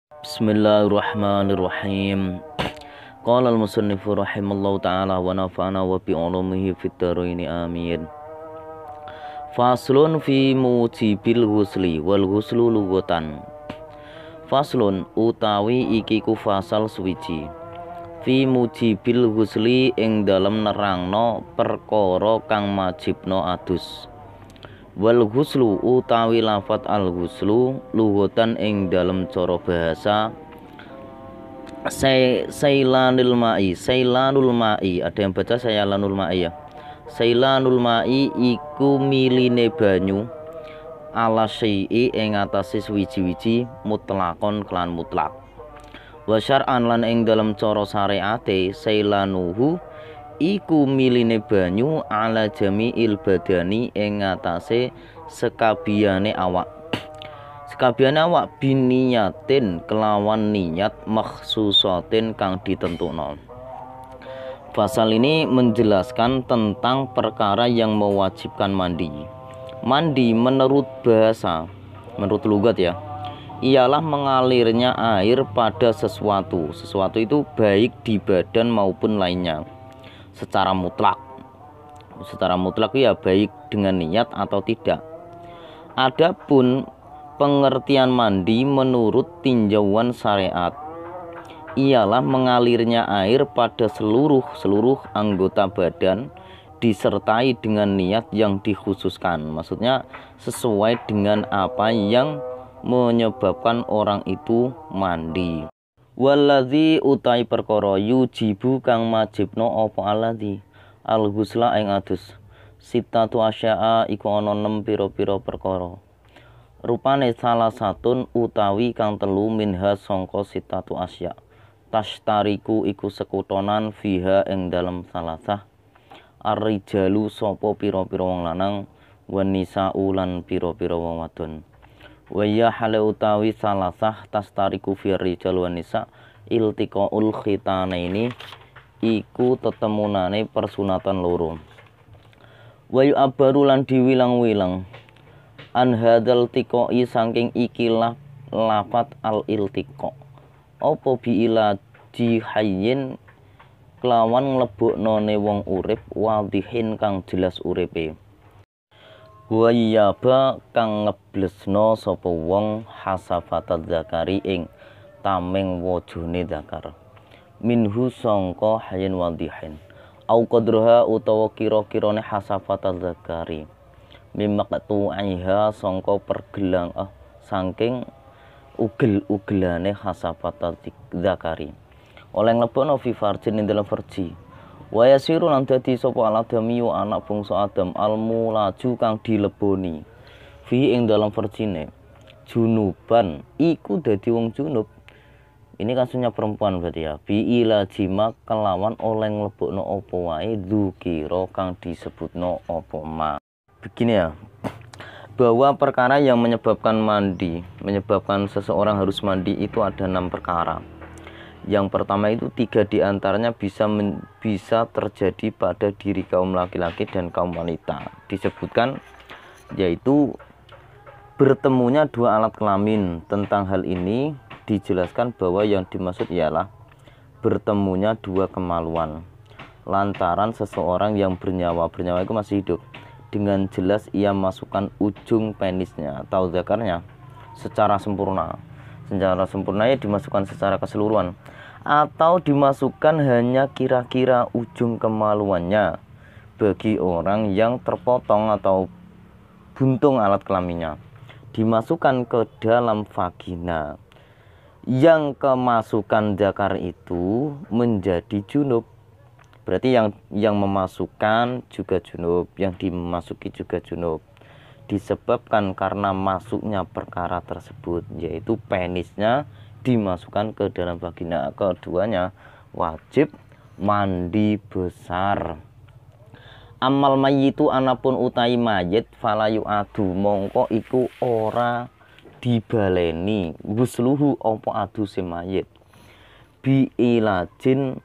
Bismillahirrahmanirrahim. Qala al-musannifu rahimallahu ta'ala wa nafa'ana wa bi ulumihi fid dharain amin. Faslun fi mujibil ghusli wal ghuslu lughatan. Faslun utawi iki ku fasal suwiji. Fi mujibil ghusli ing dalem nerangno perkara kang majibno adus. Wal ghuslu utawi lafat al ghuslu lughatan ing dalem cara bahasa Sailanul ma'i, ada yang baca Sailanul ma'i ya. Sailanul ma'i iku miline banyu ala syai'i ing atase wiji-wiji mutlakon kelan mutlak. Wa syar'an lan ing dalam cara syariate sailanuhu iku miline banyu ala jami'il badani ing atase sekabiyane awak. Sekabiyane awak biniyatin kelawan niat makhsusatin kang ditentukno. Pasal ini menjelaskan tentang perkara yang mewajibkan mandi. Mandi menurut bahasa, menurut lugat ya, ialah mengalirnya air pada sesuatu. Sesuatu itu baik di badan maupun lainnya. Secara mutlak ya baik dengan niat atau tidak. Adapun pengertian mandi menurut tinjauan syariat ialah mengalirnya air pada seluruh anggota badan disertai dengan niat yang dikhususkan. Maksudnya sesuai dengan apa yang menyebabkan orang itu mandi. Waladzi utai perkara yujibu kang majibno apa aladzi al-ghusla ing adus. Sitatu asya'a iku ana 6 pira-pira perkara. Rupane salah satun utawi kang telu minha sangka sitatu asya. Tashtariku iku sekutonan fiha ing dalem salasah. Ar-rijalu sapa pira-pira wong lanang wan nisa'u lan pira-pira wong wadon. Waya hale utawi salasah tastariku fir rijal wan nisa iltiqaul khitanaini iku tetemunane persunatan loro. Wayu abaru lan diwilang-wilang an hadzal tiqai saking ikilah lafat al iltiqa apa bi ilaji hayyin kelawan ngleboknone wong urip wadhihin kang jelas uripe. Wa yaba kang ngeblesno sapa wong hasafatat zakari ing tameng wajane zakar minhu sangka hayin wadhihin au qadraha utawa kira-kirane hasafatat zakari mimaqtu aiha sangka pergelang saking ugel-ugelane hasafatat zakari oleh nglebokno fi farjin ing dalam farji. Wa yasiru lan dadi sapa aladamiyu anak bangsa Adam almulaju kang dileboni fi ing dalam farjine junuban iku dadi wong junub. Ini kasusnya perempuan berarti ya. Bi ilajima kelawan oleh nglebokno apa wae dzukira kang disebutno apa ma. Begini ya. Bahwa perkara yang menyebabkan seseorang harus mandi itu ada 6 perkara. Yang pertama itu 3 diantaranya bisa terjadi pada diri kaum laki-laki dan kaum wanita. Disebutkan yaitu bertemunya 2 alat kelamin. Tentang hal ini dijelaskan bahwa yang dimaksud ialah bertemunya 2 kemaluan. Lantaran seseorang yang bernyawa itu masih hidup, dengan jelas ia masukkan ujung penisnya atau zakarnya secara sempurna. Secara sempurna ya dimasukkan secara keseluruhan atau dimasukkan hanya kira-kira ujung kemaluannya bagi orang yang terpotong atau buntung alat kelaminnya, dimasukkan ke dalam vagina. Yang kemasukan zakar itu menjadi junub. Berarti yang memasukkan juga junub, yang dimasuki juga junub. Disebabkan karena masuknya perkara tersebut, yaitu penisnya dimasukkan ke dalam vagina. Keduanya wajib mandi besar. Amal mayyitu anapun utai mayit falayu adu mongko iku ora dibaleni gusluhu apa adu si mayit bi ilajin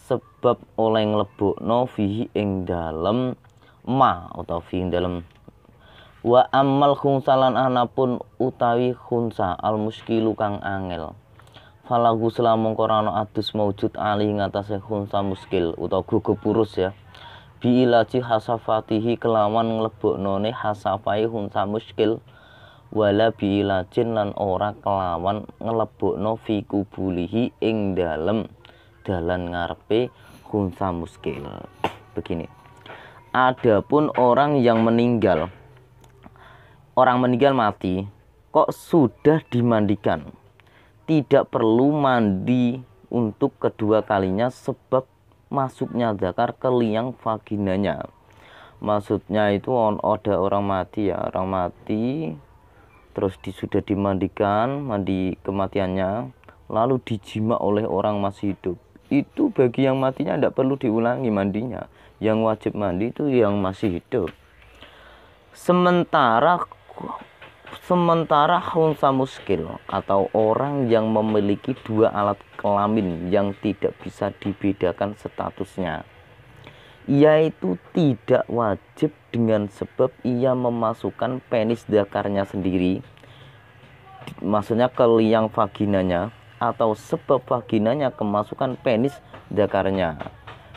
sebab oleh nglebokno fihi ing dalem ma atau fi ing dalem. Wa amal khunsalan anapun utawi khunsa al muskilu kang angel Falagu selamun korano adus maujud ali ngatasé khunsa muskil utawa gugu purus ya. Biilaji hasafatihi kelawan ngleboknone hasafai khunsa muskil wala biilajin lan ora kelawan nglebokno fi kubulihi ing dalem dalan ngarepe khunsa muskil. Begini. Adapun orang meninggal mati kok sudah dimandikan, tidak perlu mandi untuk kedua kalinya sebab masuknya zakar ke liang vaginanya. Maksudnya itu ada orang mati ya, orang mati terus sudah dimandikan, mandi kematiannya, lalu dijima oleh orang masih hidup. Itu bagi yang matinya tidak perlu diulangi mandinya. Yang wajib mandi itu yang masih hidup. Sementara khunsa muskil atau orang yang memiliki dua alat kelamin yang tidak bisa dibedakan statusnya, yaitu tidak wajib dengan sebab ia memasukkan penis zakarnya sendiri, maksudnya ke liang vaginanya, atau sebab vaginanya kemasukan penis zakarnya.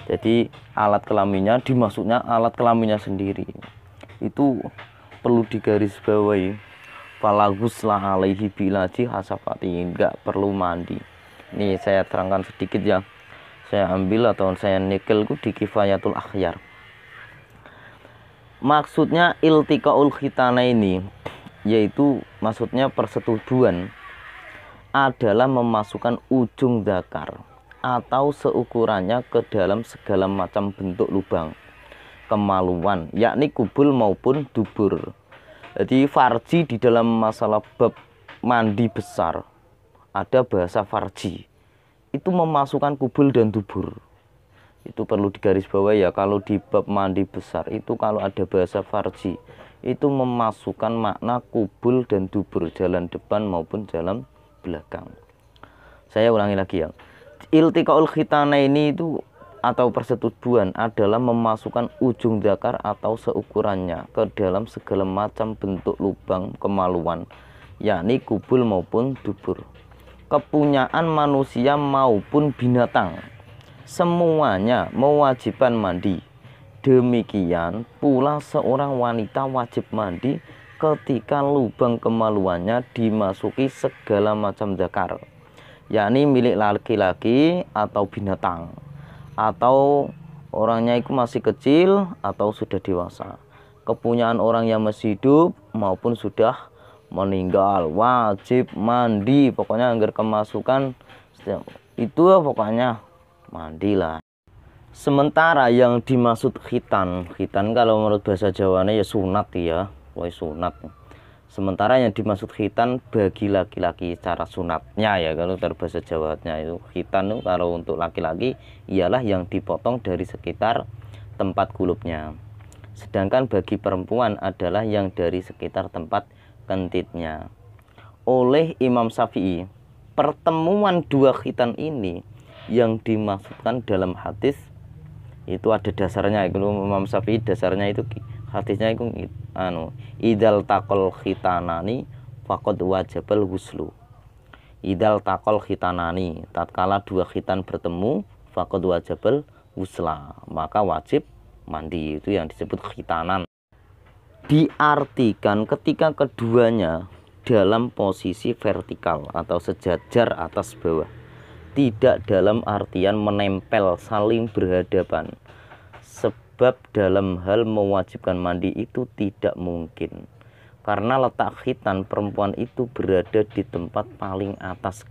Jadi alat kelaminnya dimasuknya alat kelaminnya sendiri. Itu perlu digarisbawahi. Falaguslah alaihi bilaji hasafati, enggak perlu mandi. Ini saya terangkan sedikit ya. Saya ambil atau saya nikelku di Kifayatul Akhyar. Maksudnya iltiqaul khitana ini, yaitu maksudnya persetubuhan, adalah memasukkan ujung zakar atau seukurannya ke dalam segala macam bentuk lubang kemaluan, yakni kubul maupun dubur. Jadi farji di dalam masalah bab mandi besar ada bahasa farji, itu memasukkan kubul dan dubur. Itu perlu digarisbawahi ya, kalau di bab mandi besar itu kalau ada bahasa farji itu memasukkan makna kubul dan dubur, jalan depan maupun jalan belakang. Saya ulangi lagi ya. Iltiqaul khitana ini itu atau persetubuhan adalah memasukkan ujung zakar atau seukurannya ke dalam segala macam bentuk lubang kemaluan, yakni kubul maupun dubur. Kepunyaan manusia maupun binatang semuanya mewajibkan mandi. Demikian pula seorang wanita wajib mandi ketika lubang kemaluannya dimasuki segala macam zakar, yakni milik laki-laki atau binatang, atau orangnya itu masih kecil atau sudah dewasa. Kepunyaan orang yang masih hidup maupun sudah meninggal wajib mandi. Pokoknya agar kemasukan itu pokoknya mandilah. Sementara yang dimaksud khitan kalau menurut bahasa Jawanya ya sunat ya, sunat. Sementara yang dimaksud khitan bagi laki-laki secara sunatnya ya, kalau dari bahasa Jawanya itu khitan itu kalau untuk laki-laki ialah yang dipotong dari sekitar tempat kulupnya. Sedangkan bagi perempuan adalah yang dari sekitar tempat kentitnya. Oleh Imam Syafi'i, pertemuan dua khitan ini yang dimaksudkan dalam hadis itu ada dasarnya. Kalau Imam Syafi'i dasarnya itu hadisnya itu idal takol khitanani faqad wajabal huslu. Idal takol khitanani, tatkala dua khitan bertemu, faqad wajabal husla, maka wajib mandi. Itu yang disebut khitanan. Diartikan ketika keduanya dalam posisi vertikal atau sejajar atas bawah, tidak dalam artian menempel saling berhadapan. Sebab dalam hal mewajibkan mandi itu tidak mungkin, karena letak khitan perempuan itu berada di tempat paling atas,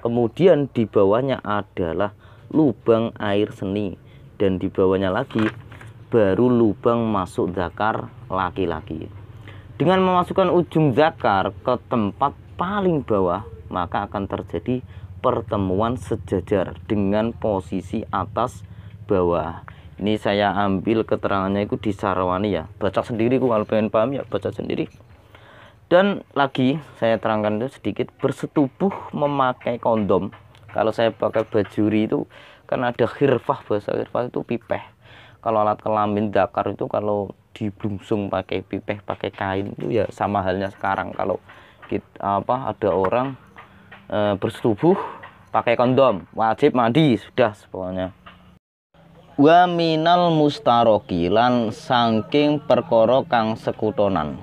kemudian di bawahnya adalah lubang air seni, dan di bawahnya lagi baru lubang masuk zakar laki-laki. Dengan memasukkan ujung zakar ke tempat paling bawah, maka akan terjadi pertemuan sejajar dengan posisi atas bawah. Ini saya ambil keterangannya itu di Sarawani ya, baca sendiri kalau pengen paham ya baca sendiri. Dan lagi saya terangkan itu sedikit, bersetubuh memakai kondom. Kalau saya pakai bajuri itu kan ada khirfah, bahasa khirfah itu pipeh. Kalau alat kelamin zakar itu kalau dibungsung pakai pipeh, pakai kain itu ya sama halnya sekarang kalau kita, ada orang bersetubuh pakai kondom, wajib mandi, sudah pokoknya. Wa minal mustaroki lan saking perkara kang sekutonan.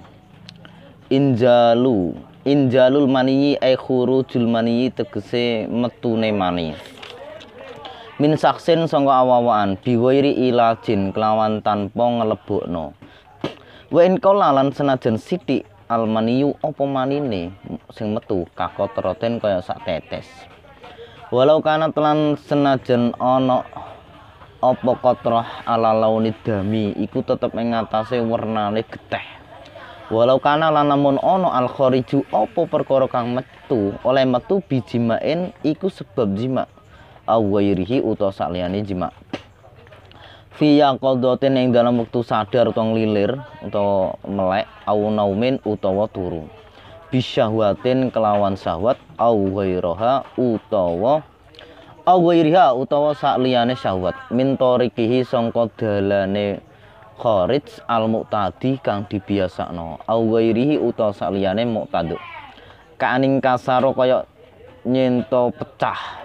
Injalul maniyi ai khurujul maniyi tegese metune mani. Min saksin sangka awawaan biwairi ilajin kelawan tanpa ngelebokno. Wa in lan senajan sithik almaniyu apa manine sing metu kakotroten kaya sak tetes. Walau kana telan senajan ana apa kotroh ala launi dami iku tetep ing ngatasé wernane geteh. Walau kana lan namun ana al khariju apa perkara kang metu oleh metu bijimain iku sebab jima awairihi utawa saliyane jima. Fiya qadhatin ing dalam wektu sadar utawa nglilir utawa melek au naumin utawa turu. Bisyahwatin kelawan syahwat au ghairaha utawa awiriha utawa sakliyane syahwat min tariqihi sangka dalane kharij al muqtadi kang dibiasakno awirihi utawa sakliyane muqtadu kaning kasaro kaya nyento pecah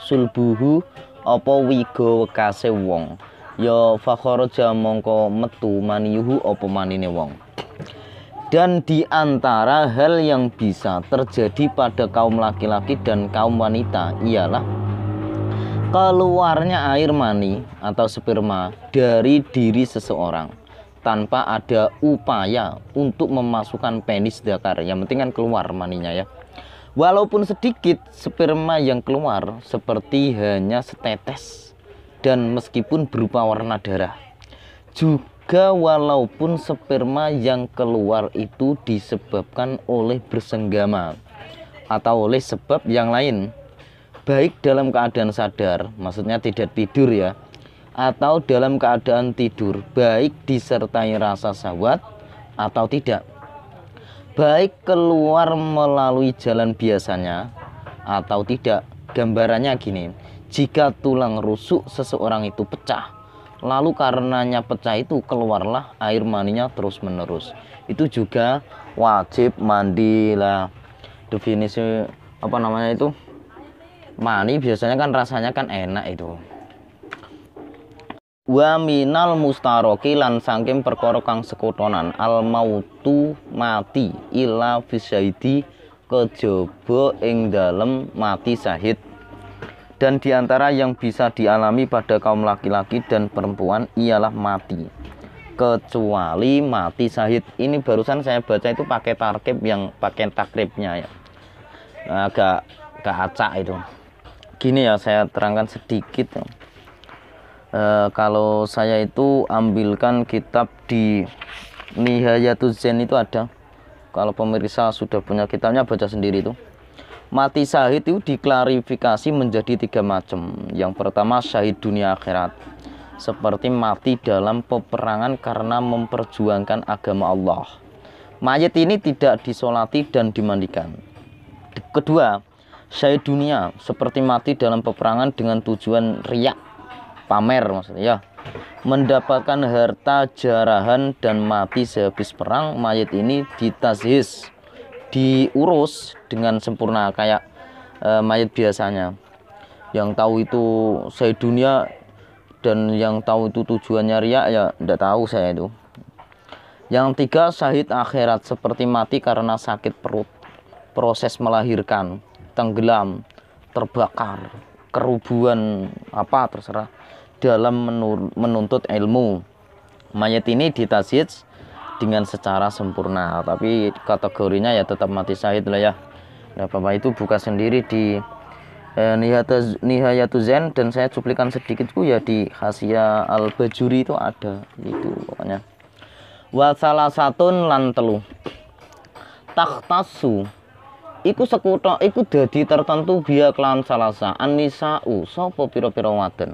sulbuhu apa wiga wekase wong ya fakharaja mongko metu maniyuhu apa manine wong. Dan di antara hal yang bisa terjadi pada kaum laki-laki dan kaum wanita ialah keluarnya air mani atau sperma dari diri seseorang tanpa ada upaya untuk memasukkan penis dzakar. Yang penting kan keluar maninya ya. Walaupun sedikit sperma yang keluar seperti hanya setetes dan meskipun berupa warna darah. Juga walaupun sperma yang keluar itu disebabkan oleh bersenggama atau oleh sebab yang lain, baik dalam keadaan sadar, maksudnya tidak tidur ya, atau dalam keadaan tidur, baik disertai rasa syahwat atau tidak, baik keluar melalui jalan biasanya atau tidak. Gambarannya gini, jika tulang rusuk seseorang itu pecah, lalu karenanya pecah itu keluarlah air maninya terus menerus, itu juga wajib mandi lah. Definisi apa namanya itu mani biasanya kan rasanya kan enak itu. Wa minal mustaroki lan saking perkara kang sekutonan al mautu mati ila fisaidi kejaba ing dalem mati syahid. Dan diantara yang bisa dialami pada kaum laki-laki dan perempuan ialah mati kecuali mati syahid. Ini barusan saya baca itu pakai tarkib yang pakai takribnya ya, agak acak itu. Gini ya, saya terangkan sedikit. Kalau saya itu ambilkan kitab di Nihayatuz Zen itu ada. Kalau pemirsa sudah punya kitabnya baca sendiri itu. Mati syahid itu diklarifikasi menjadi 3 macam. Yang pertama syahid dunia akhirat, seperti mati dalam peperangan karena memperjuangkan agama Allah. Mayat ini tidak disolati dan dimandikan. Kedua, syahid dunia, seperti mati dalam peperangan dengan tujuan riak, pamer maksudnya ya, mendapatkan harta jarahan dan mati sehabis perang. Mayat ini ditazhis, diurus dengan sempurna kayak mayat biasanya. Yang tahu itu syahid dunia dan yang tahu itu tujuannya riak ya tidak tahu saya itu. Yang tiga, syahid akhirat, seperti mati karena sakit perut, proses melahirkan, tenggelam, terbakar, kerubuan apa terserah dalam menuntut ilmu. Mayat ini ditazhis dengan secara sempurna, tapi kategorinya ya tetap mati syahid lah ya. Nah, Bapak itu buka sendiri di Nihayatuz Zen, dan saya cuplikan sedikitku ya di Hasyiah Al-Bajuri itu ada itu pokoknya. Wa salasatun lan telu takhtasu iku sekuto iku dadi tertentu biya klan salasa an-nisa'u sapa pira-pira wadon.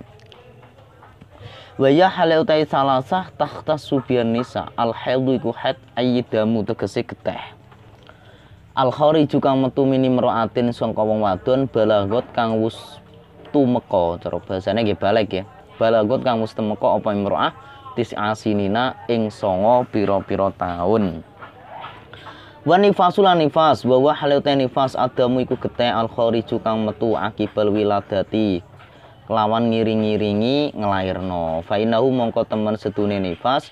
Wa ya halautai salasah takhtasu biyan nisa al-haidhu iku haid ayyidamu tegese geteh. Al-khariju kang metu mini mraatin sangka wong wadon balagot kang wis tumeka, cara basane nggih balik ya. Balagot kang wis tumeka apa imro'ah tis asinina ing 9 pira-pira taun. Wa nifasul nifas bahwa halute nifas adamu iku getih al khariju kang metu akibal wiladati kelawan ngiring-ngiringi nglairno. Fa innahu mongko temen sedune nifas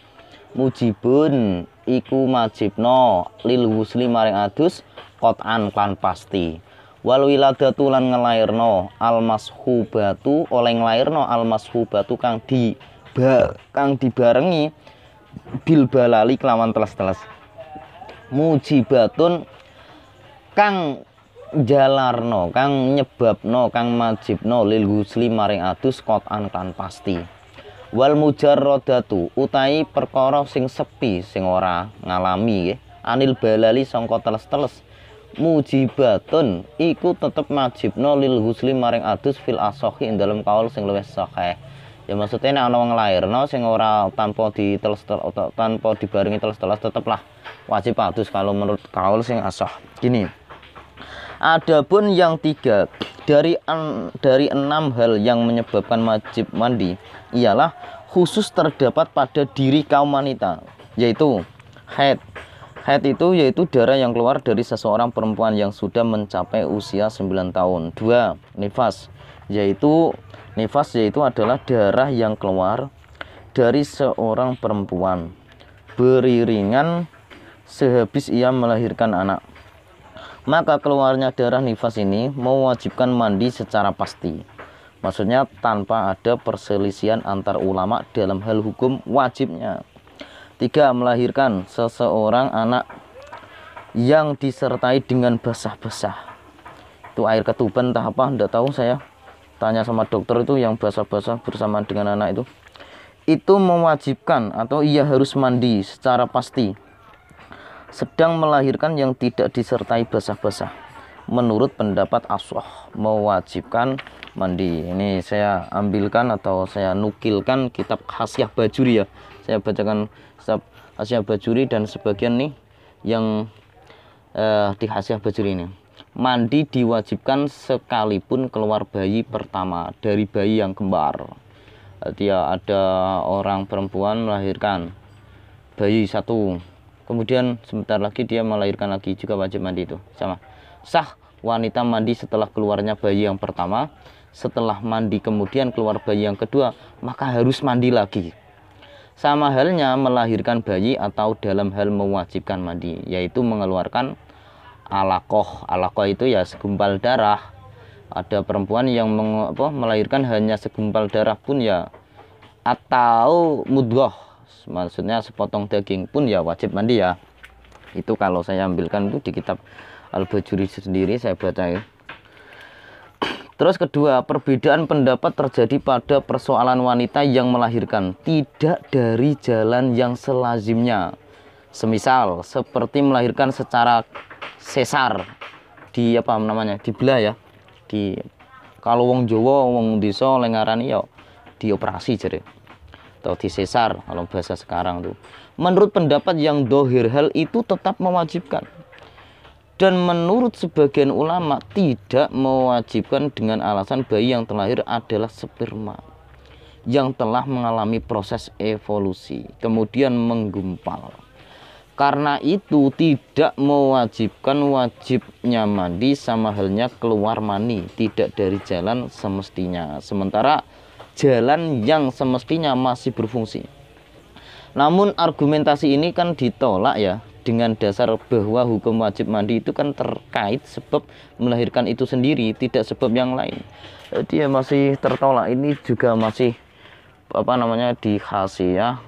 mujibun iku majibno lil husli maring adus qot'an kan pasti. Wal wiladatu lan nglairno al mashubatu oleh nglairno al mashubatu kang dibarengi bil balali kelawan teles-teles. Mujibatun kang jalarno kang nyebabno kang majibno lil husli maring adus qot'an kan pasti. Wal mujarrodatu utai perkara sing sepi sing ora ngalami anil balali sangka teles-teles mujibatun iku tetep majibno lil husli maring adus fil asohi ing dalem kaul sing luwih sahih. Ya maksudnya nek ana wong nglairno sing ora tanpa tanpa dibarengi teles-teles teteplah wajib adus kalau menurut kaul sing asah. Gini. Adapun yang 3 dari 6 hal yang menyebabkan wajib mandi ialah khusus terdapat pada diri kaum wanita, yaitu haid. Haid itu yaitu darah yang keluar dari seseorang perempuan yang sudah mencapai usia 9 tahun. 2. Nifas, yaitu adalah darah yang keluar dari seorang perempuan beriringan sehabis ia melahirkan anak. Maka keluarnya darah nifas ini mewajibkan mandi secara pasti. Maksudnya tanpa ada perselisihan antar ulama dalam hal hukum wajibnya. 3. Melahirkan seseorang anak yang disertai dengan basah-basah. Itu air ketuban entah apa, enggak tahu saya. Tanya sama dokter itu yang basah-basah bersamaan dengan anak itu. Itu mewajibkan atau ia harus mandi secara pasti. Sedang melahirkan yang tidak disertai basah-basah, menurut pendapat ashah mewajibkan mandi. Ini saya ambilkan atau saya nukilkan kitab Hasyiah Bajuri ya. Saya bacakan kitab Hasyiah Bajuri dan sebagian nih yang di Hasyiah Bajuri ini. Mandi diwajibkan sekalipun keluar bayi pertama dari bayi yang kembar. Dia ada orang perempuan melahirkan bayi satu, kemudian sebentar lagi dia melahirkan lagi, juga wajib mandi itu sama. Sah wanita mandi setelah keluarnya bayi yang pertama. Setelah mandi kemudian keluar bayi yang kedua, maka harus mandi lagi. Sama halnya melahirkan bayi atau dalam hal mewajibkan mandi, yaitu mengeluarkan alaqah. Alaqah itu ya segumpal darah. Ada perempuan yang melahirkan hanya segumpal darah pun ya, atau mudghah, maksudnya sepotong daging pun ya wajib mandi ya. Itu kalau saya ambilkan itu di kitab Al-Bajuri sendiri saya baca ya. Terus kedua, perbedaan pendapat terjadi pada persoalan wanita yang melahirkan tidak dari jalan yang selazimnya. Semisal seperti melahirkan secara sesar di apa namanya, dibelah ya. Kalau wong Jawa, wong desa lengarani ya dioperasi jadi atau disesar kalau bahasa sekarang tuh. Menurut pendapat yang dohir, hal itu tetap mewajibkan. Dan menurut sebagian ulama tidak mewajibkan dengan alasan bayi yang terlahir adalah sperma yang telah mengalami proses evolusi kemudian menggumpal. Karena itu tidak mewajibkan wajibnya mandi, sama halnya keluar mani tidak dari jalan semestinya, sementara jalan yang semestinya masih berfungsi. Namun argumentasi ini kan ditolak ya, dengan dasar bahwa hukum wajib mandi itu kan terkait sebab melahirkan itu sendiri, tidak sebab yang lain. Dia masih tertolak. Ini juga masih apa namanya di Hasyiah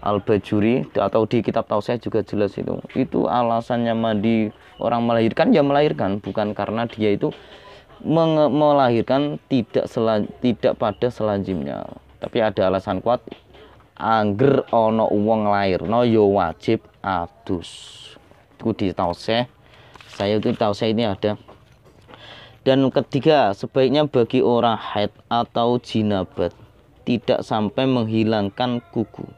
Al-Bajuri atau di kitab Tausiyah juga jelas itu. Itu alasannya mandi orang melahirkan ya melahirkan, bukan karena dia itu melahirkan tidak pada selazimnya. Tapi ada alasan kuat, angger ono wong lairno yo wajib adus. Itu di Tausiyah. Saya itu Tausiyah ini ada. Dan ketiga, sebaiknya bagi orang haid atau jinabat tidak sampai menghilangkan kuku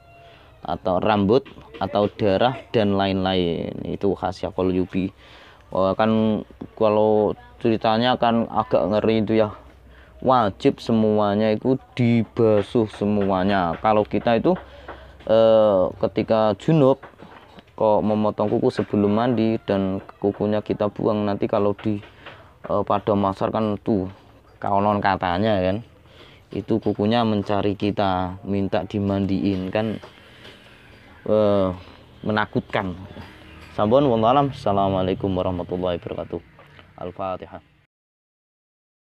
atau rambut atau darah dan lain-lain. Itu Hasyiah Qalyubi. Kan kalau ceritanya kan agak ngeri itu ya. Wajib semuanya itu dibasuh semuanya. Kalau kita itu ketika junub kok memotong kuku sebelum mandi dan kukunya kita buang, nanti kalau di pada masar kan tuh konon katanya kan itu kukunya mencari kita, minta dimandiin kan, menakutkan. Sampun wallahu alam. Assalamualaikum warahmatullahi wabarakatuh. Al-Fatihah.